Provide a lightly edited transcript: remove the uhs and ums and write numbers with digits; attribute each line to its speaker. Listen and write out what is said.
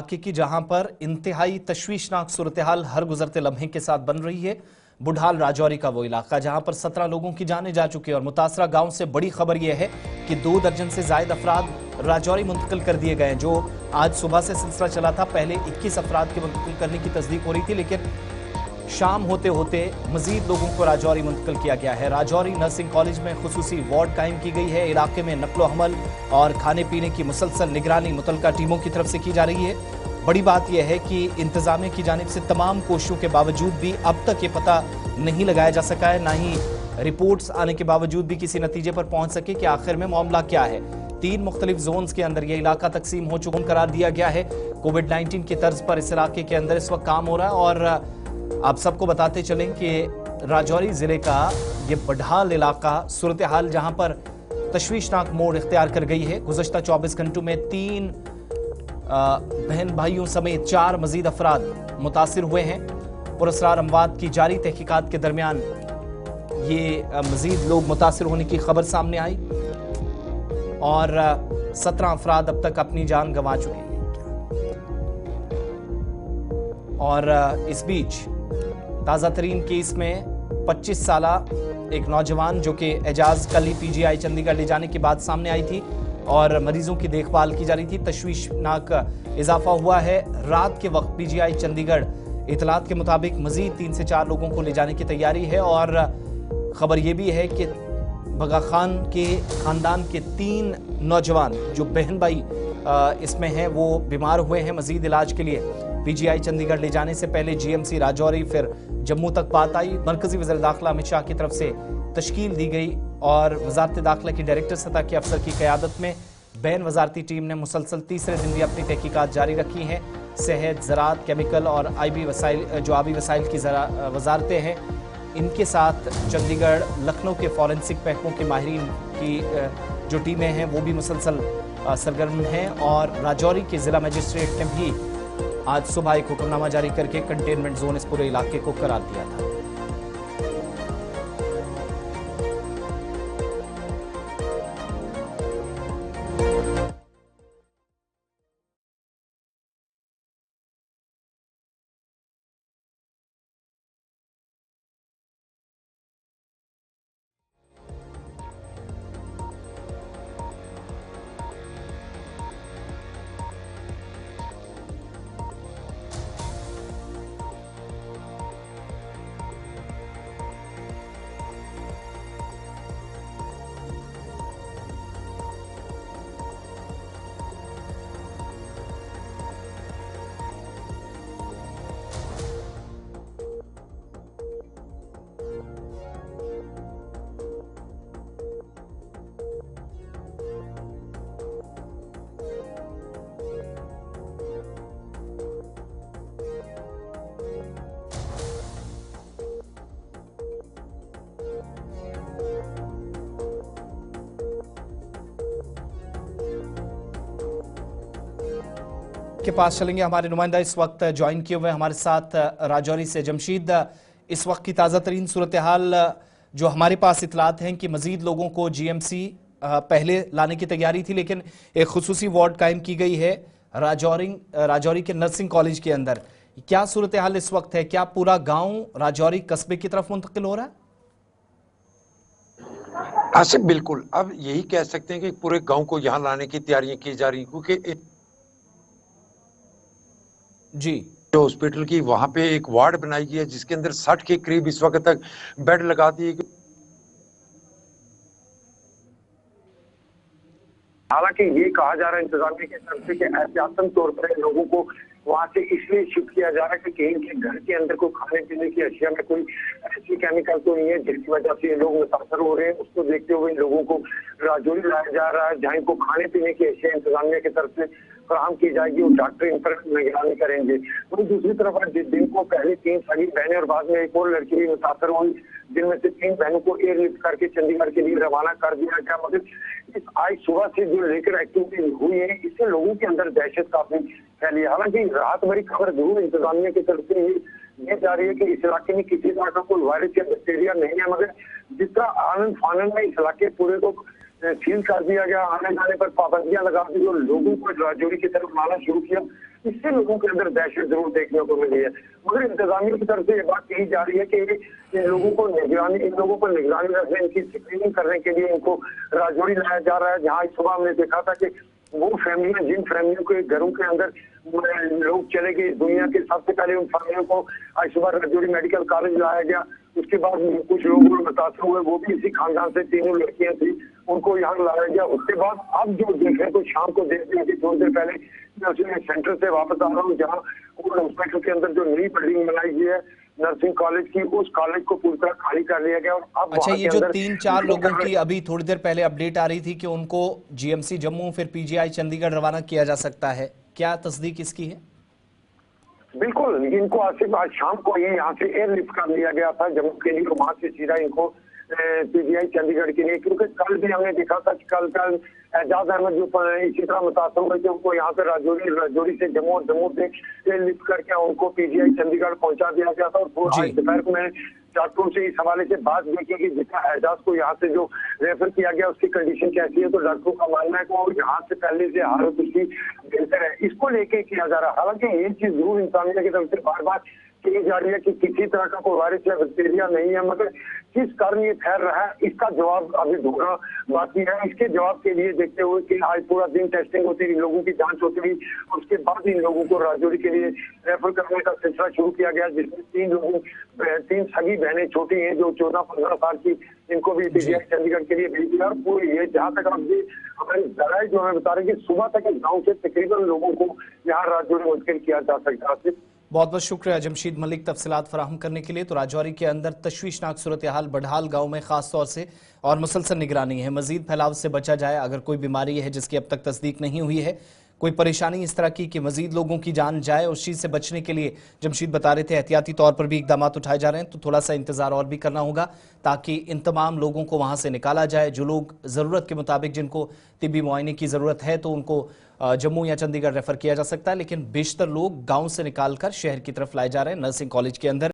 Speaker 1: की जहां पर इंतहाई तशवीशनाक सूरत हाल हर गुजरते लम्हे के साथ बन रही है। बुढ़ाल राजौरी का वो इलाका जहां पर 17 लोगों की जानें जा चुकी है और मुतासरा गांव से बड़ी खबर यह है कि 2 दर्जन से जायद अफराद राजौरी मुंतकिल कर दिए गए, जो आज सुबह से सिलसिला चला था। पहले 21 अफराद के मुंतकिल करने की तस्दीक हो रही थी, लेकिन शाम होते होते मजीद लोगों को राजौरी मुंतकिल किया गया है। राजौरी नर्सिंग कॉलेज में खुसूसी वार्ड कायम की गई है। इलाके में नकलो हमल और खाने पीने की मुसलसल निगरानी मुतल्लिका टीमों की तरफ से की जा रही है। बड़ी बात यह है कि इंतजामिया की जानिब से तमाम कोशिशों के बावजूद भी अब तक ये पता नहीं लगाया जा सका है, ना ही रिपोर्ट्स आने के बावजूद भी किसी नतीजे पर पहुंच सके कि आखिर में मामला क्या है। 3 मुख्तलिफ जोन्स के अंदर यह इलाका तकसीम हो चुका करार दिया गया है। कोविड-19 की तर्ज पर इस इलाके के अंदर इस वक्त काम हो रहा है। और आप सबको बताते चलें कि राजौरी जिले का ये बुढ़ाल इलाका सूरत हाल जहां पर तशवीशनाक मोड़ इख्तियार कर गई है। गुज़श्ता 24 घंटों में 3 बहन भाइयों समेत 4 मजीद अफराद मुतासिर हुए हैं। पुरस्रार अमवात की जारी तहकीकात के दरमियान ये मजीद लोग मुतासिर होने की खबर सामने आई और 17 अफराद अब तक अपनी जान गंवा चुके हैं। और इस बीच ताज़ा तरीन केस में 25 साला एक नौजवान जो कि एजाज कल ही PGI चंडीगढ़ ले जाने की बात सामने आई थी और मरीजों की देखभाल की जा रही थी। तशवीशनाक इजाफा हुआ है रात के वक्त। PGI चंडीगढ़ इतलात के मुताबिक मजीद 3 से 4 लोगों को ले जाने की तैयारी है और खबर यह भी है कि बगा खान के खानदान के 3 नौजवान जो बहन भाई इसमें हैं वो बीमार हुए हैं। मजीद इलाज के लिए PGI चंडीगढ़ ले जाने से पहले GMC राजौरी फिर जम्मू तक बात आई। मरकजी वज़ीर दाखिला अमित शाह की तरफ से तश्कील दी गई और वजारत दाखिला की डायरेक्टर सतह के अफसर की क़यादत में बैन वजारती टीम ने मुसलसल तीसरे दिन भी अपनी तहकीकात जारी रखी हैं। सेहत, ज़राअत, केमिकल और आबी वसाइल की वजारतें हैं, इनके साथ चंडीगढ़ लखनऊ के फॉरेंसिक महकमों के माहिरीन की जो टीमें हैं वो भी मुसलसल सरगर्म हैं। और राजौरी के ज़िला मजिस्ट्रेट ने भी आज सुबह एक हुक्मनामा जारी करके कंटेनमेंट जोन इस पूरे इलाके को करार दिया था। के पास चलेंगे। हमारे नुमाइंदा इस वक्त ज्वाइन किए हुए हमारे साथ राजौरी से जमशीद। इस वक्त की ताज़ा तरीन सूरत हाल जो हमारे पास इतलात हैं कि मजीद लोगों को GMC पहले लाने की तैयारी थी, लेकिन एक खुसूसी वार्ड कायम की गई है राजौरी के नर्सिंग कॉलेज के अंदर। क्या सूरत हाल इस वक्त है? क्या पूरा गांव राजौरी कस्बे की तरफ मुंतकिल हो रहा है?
Speaker 2: आसिफ, बिल्कुल। अब यही कह सकते हैं कि पूरे गांव को यहाँ लाने की तैयारियां की जा रही, क्योंकि
Speaker 1: जी
Speaker 2: जो हॉस्पिटल की वहां पे एक वार्ड बनाई गई है जिसके अंदर 60 के करीब इस वक्त तक बेड लगा दिए गए। हालांकि ये कहा जा रहा है इंतजामिया की तरफ से कि एहतियातन तौर पर लोगों को वहां से इसलिए शिफ्ट किया जा रहा है कि कहीं के घर के अंदर कोई खाने पीने की अशिया में कोई ऐसी केमिकल तो नहीं है जिसकी वजह से लोग मुतासर हो रहे हैं। उसको देखते हुए लोगों को राजौरी लाया जा रहा है, जहाँ इनको खाने पीने की अशिया इंतजामिया की तरफ से फराहम की जाएगी और डॉक्टर इन पर निगरानी करेंगे। वहीं दूसरी तरफ दिन को पहले 3 सगी बहनें और बाद में एक और लड़की भी मुतासर हुई, जिनमें से 3 बहनों को एयरलिफ्ट करके चंडीगढ़ के लिए रवाना कर दिया गया। मगर इस आज सुबह से जो लेकर एक्टिविटी हुई है, इससे लोगों के अंदर दहशत काफी फैली है। हालांकि राहत भरी खबर जरूर इंतजामिया की तरफ से ये जा रही है कि इस इलाके में किसी तरह का कोई वायरस या बैक्टीरिया नहीं है, मगर जिस तरह आनंद फानंद में इस इलाके पूरे को सील कर दिया गया, आने जाने पर पाबंदियां लगा दी और लोगों को राजौरी की तरफ लाना शुरू किया। इससे लोगों के अंदर दहशत जरूर देखने को मिली है, मगर इंतजामिया की तरफ से ये बात कही जा रही है कि इन लोगों पर निगरानी रखने, इनकी स्क्रीनिंग करने के लिए इनको राजौरी लाया जा रहा है। जहाँ इस सुबह हमने देखा था कि वो फैमिलियां, जिन फैमिलियों के घरों के अंदर लोग चले गए दुनिया के, सबसे पहले उन फैमिलियों को आज सुबह राजौरी मेडिकल कॉलेज लाया गया। उसके बाद कुछ लोग मुतासर हुए, वो भी इसी खानदान से, तीनों लड़कियां थी, उनको यहाँ लाया गया। उसके बाद अब जो देख रहे तो शाम को देख रहे थोड़ी देर पहले मैं सेंटर से वापस आ रहा हूँ, जहाँ हॉस्पिटल के अंदर जो नई बिल्डिंग बनाई गई है नर्सिंग कॉलेज की, उस कॉलेज को पूरी तरह खाली कर लिया गया। और अब
Speaker 1: अच्छा, ये जो 3-4 लोगों
Speaker 2: अंदर
Speaker 1: की अभी थोड़ी देर पहले अपडेट आ रही थी कि उनको जीएमसी जम्मू फिर पीजीआई चंडीगढ़ रवाना किया जा सकता है, क्या तस्दीक इसकी है?
Speaker 2: बिल्कुल, इनको आज शाम को ही यहाँ से एयरलिफ्ट कर लिया गया था जम्मू के लिए, वहां से सीधा इनको पीजीआई चंडीगढ़ के लिए, क्योंकि कल भी हमने देखा था कि कल एजाज अहमद जो इसी तरह मुतासर हुए थे, उनको यहाँ पे राजौरी से जम्मू और जम्मू से एयरलिफ्ट करके उनको पीजीआई चंडीगढ़ पहुंचा दिया गया था। और आज दोपहर को मैंने डॉक्टरों से इस हवाले से बात देखी कि जितना एजाज को यहाँ से जो रेफर किया गया उसकी कंडीशन कैसी है, तो डॉक्टरों का मानना है कि वो यहाँ से पहले से हालत उसकी बेहतर है। इसको लेके किया जा रहा है। हालांकि ये चीज जरूर इंसानियत की तरफ से बार बार कही जा रही है कि किसी तरह का कोई वायरस या बैक्टीरिया नहीं है, मगर किस कारण ये फैल रहा है इसका जवाब अभी ढूंढना बाकी है। इसके जवाब के लिए देखते हुए कि आज पूरा दिन टेस्टिंग होती रही, लोगों की जांच होती रही, उसके बाद इन लोगों को राजौरी के लिए रेफर करने का सिलसिला शुरू किया गया, जिसमें 3 सगी बहनें छोटी हैं जो 14-15 साल की, इनको भी पीजीआई चंडीगढ़ के लिए भेज दिया। और पूरी ये जहाँ तक आप हमारे जराये जो हमें बता रहे हैं कि सुबह तक इस गाँव से तकरीबन लोगों को यहाँ राजौरी मुंतकिल किया जा सकता है।
Speaker 1: बहुत बहुत शुक्रिया जमशीद मलिक तफसीलात फराहम करने के लिए। तो राजौरी के अंदर तशवीशनाक सूरत हाल बढाल गांव में खास तौर से और मुसलसल निगरानी है, मजीद फैलाव से बचा जाए। अगर कोई बीमारी है जिसकी अब तक तस्दीक नहीं हुई है, कोई परेशानी इस तरह की कि मजीद लोगों की जान जाए, उस चीज़ से बचने के लिए जमशीद बता रहे थे एहतियाती तौर पर भी इकदाम उठाए जा रहे हैं। तो थोड़ा सा इंतजार और भी करना होगा ताकि इन तमाम लोगों को वहाँ से निकाला जाए। जो लोग ज़रूरत के मुताबिक, जिनको तिब्बी मुआयने की ज़रूरत है, तो उनको जम्मू या चंडीगढ़ रेफर किया जा सकता है, लेकिन बेशतर लोग गाँव से निकाल कर शहर की तरफ लाए जा रहे हैं नर्सिंग कॉलेज के अंदर।